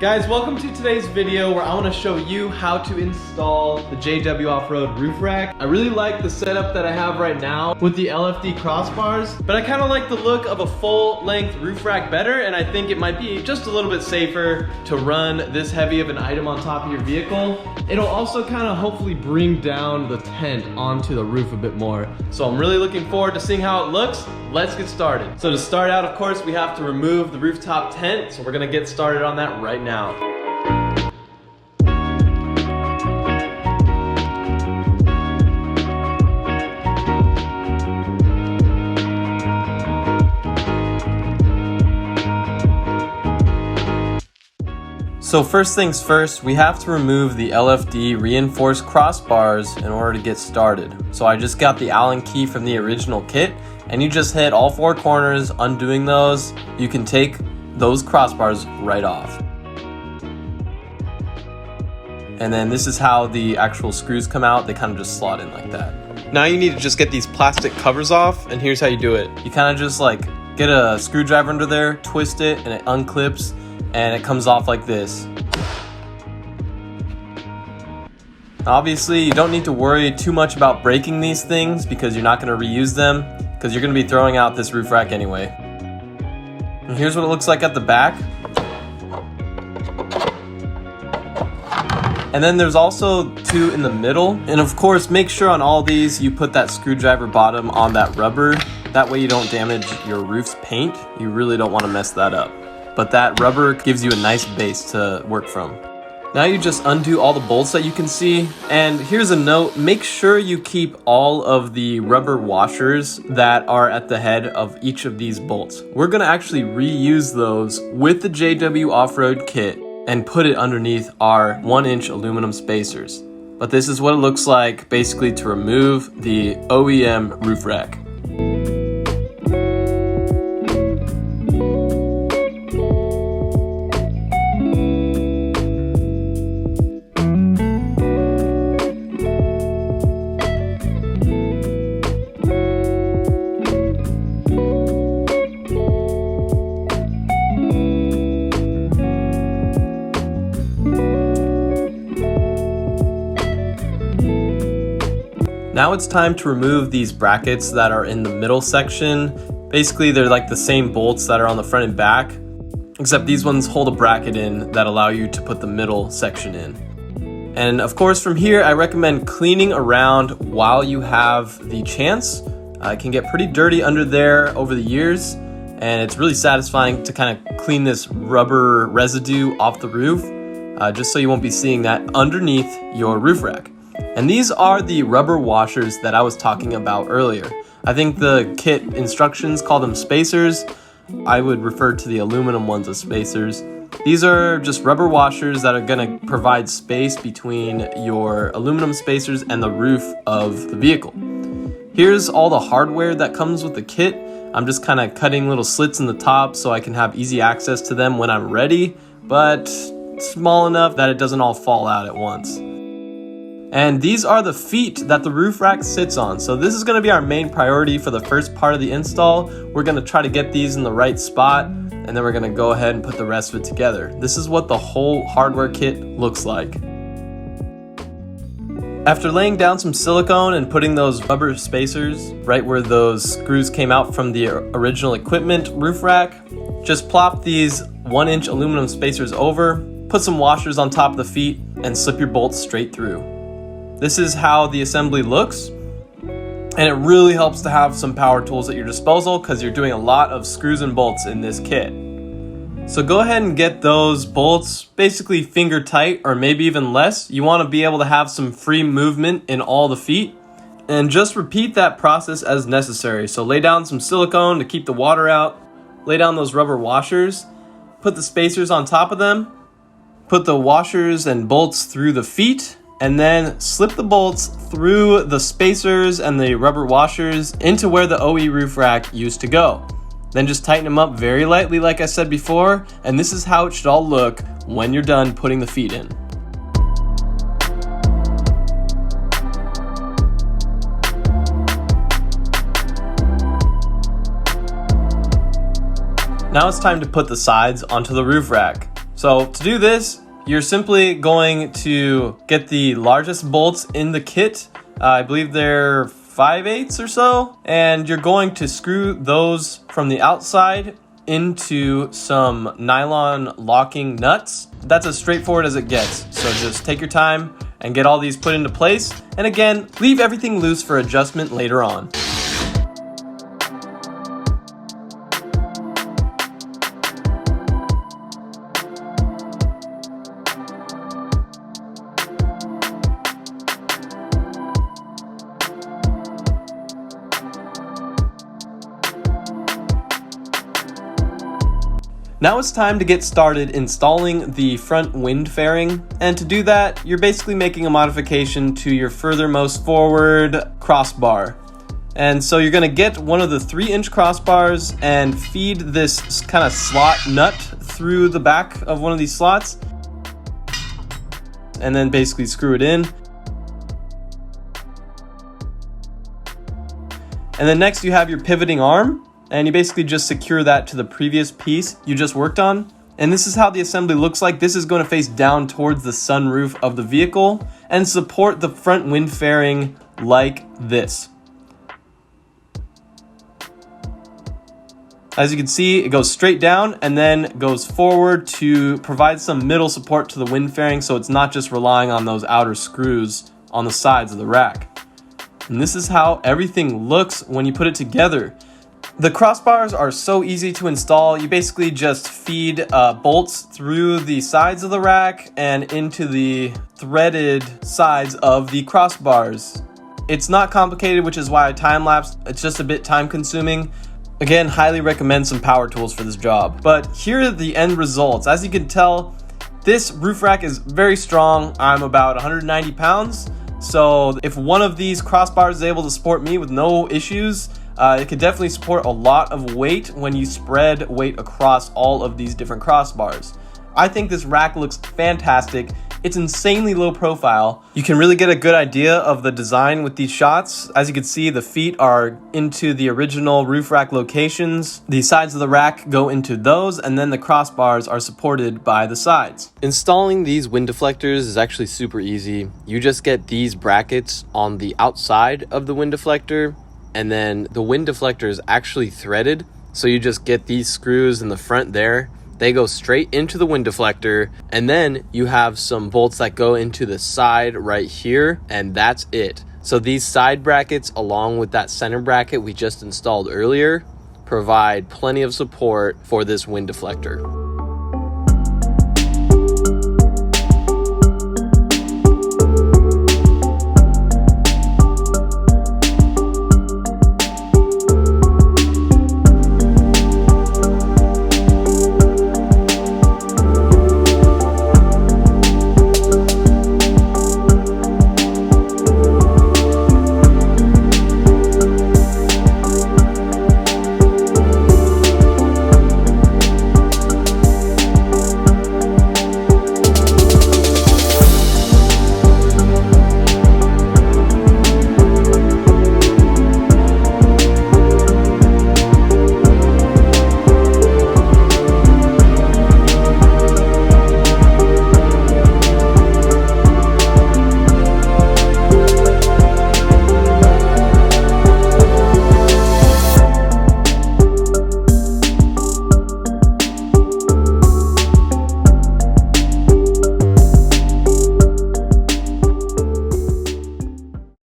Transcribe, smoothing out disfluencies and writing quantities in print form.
Guys, welcome to today's video where I want to show you how to install the JW Off-Road roof rack. I really like the setup that I have right now with the LFD crossbars, but I kind of like the look of a full-length roof rack better, and I think it might be just a little bit safer to run this heavy of an item on top of your vehicle. It'll also kind of hopefully bring down the tent onto the roof a bit more. So I'm really looking forward to seeing how it looks. Let's get started. So to start out, of course, we have to remove the rooftop tent, so we're gonna get started on that right now. So first things first, we have to remove the LFD reinforced crossbars in order to get started. So I just got the Allen key from the original kit, and you just hit all four corners, undoing those. You can take those crossbars right off. And then this is how the actual screws come out. They kind of just slot in like that. Now you need to just get these plastic covers off, and here's how you do it. You kind of just like get a screwdriver under there, twist it, and it unclips, and it comes off like this. Obviously, you don't need to worry too much about breaking these things because you're not going to reuse them, because you're going to be throwing out this roof rack anyway. And here's what it looks like at the back. And then there's also two in the middle. And of course, make sure on all these you put that screwdriver bottom on that rubber. That way you don't damage your roof's paint. You really don't want to mess that up. But that rubber gives you a nice base to work from. Now you just undo all the bolts that you can see. And here's a note, make sure you keep all of the rubber washers that are at the head of each of these bolts. We're gonna actually reuse those with the JW Off-Road kit and put it underneath our 1-inch aluminum spacers. But this is what it looks like basically to remove the OEM roof rack. Now it's time to remove these brackets that are in the middle section. Basically, they're like the same bolts that are on the front and back, except these ones hold a bracket in that allow you to put the middle section in. And of course, from here, I recommend cleaning around while you have the chance. It can get pretty dirty under there over the years, and it's really satisfying to kind of clean this rubber residue off the roof, just so you won't be seeing that underneath your roof rack. And these are the rubber washers that I was talking about earlier. I think the kit instructions call them spacers. I would refer to the aluminum ones as spacers. These are just rubber washers that are gonna provide space between your aluminum spacers and the roof of the vehicle. Here's all the hardware that comes with the kit. I'm just kind of cutting little slits in the top so I can have easy access to them when I'm ready, but small enough that it doesn't all fall out at once. And these are the feet that the roof rack sits on. So this is gonna be our main priority for the first part of the install. We're gonna try to get these in the right spot, and then we're gonna go ahead and put the rest of it together. This is what the whole hardware kit looks like. After laying down some silicone and putting those rubber spacers right where those screws came out from the original equipment roof rack, just plop these 1-inch aluminum spacers over, put some washers on top of the feet, and slip your bolts straight through. This is how the assembly looks, and it really helps to have some power tools at your disposal because you're doing a lot of screws and bolts in this kit. So go ahead and get those bolts basically finger tight, or maybe even less. You want to be able to have some free movement in all the feet, and just repeat that process as necessary. So lay down some silicone to keep the water out, lay down those rubber washers, put the spacers on top of them, put the washers and bolts through the feet, and then slip the bolts through the spacers and the rubber washers into where the OE roof rack used to go. Then just tighten them up very lightly like I said before, and this is how it should all look when you're done putting the feet in. Now it's time to put the sides onto the roof rack. So to do this, you're simply going to get the largest bolts in the kit. I believe they're 5/8 or so, and you're going to screw those from the outside into some nylon locking nuts. That's as straightforward as it gets. So just take your time and get all these put into place. And again, leave everything loose for adjustment later on. Now it's time to get started installing the front wind fairing, and to do that, you're basically making a modification to your furthermost forward crossbar. And so you're gonna get one of the 3-inch crossbars and feed this kind of slot nut through the back of one of these slots, and then basically screw it in. And then next you have your pivoting arm, and you basically just secure that to the previous piece you just worked on. And this is how the assembly looks like. This is going to face down towards the sunroof of the vehicle and support the front wind fairing like this. As you can see, it goes straight down and then goes forward to provide some middle support to the wind fairing, so it's not just relying on those outer screws on the sides of the rack. And this is how everything looks when you put it together. The crossbars are so easy to install. You basically just feed bolts through the sides of the rack and into the threaded sides of the crossbars. It's not complicated, which is why I time-lapsed. It's just a bit time-consuming. Again, highly recommend some power tools for this job. But here are the end results. As you can tell, this roof rack is very strong. I'm about 190 pounds. So if one of these crossbars is able to support me with no issues, it could definitely support a lot of weight when you spread weight across all of these different crossbars. I think this rack looks fantastic. It's insanely low profile. You can really get a good idea of the design with these shots. As you can see, the feet are into the original roof rack locations. The sides of the rack go into those, and then the crossbars are supported by the sides. Installing these wind deflectors is actually super easy. You just get these brackets on the outside of the wind deflector, and then the wind deflector is actually threaded. So you just get these screws in the front there. They go straight into the wind deflector, and then you have some bolts that go into the side right here, and that's it. So these side brackets, along with that center bracket we just installed earlier, provide plenty of support for this wind deflector.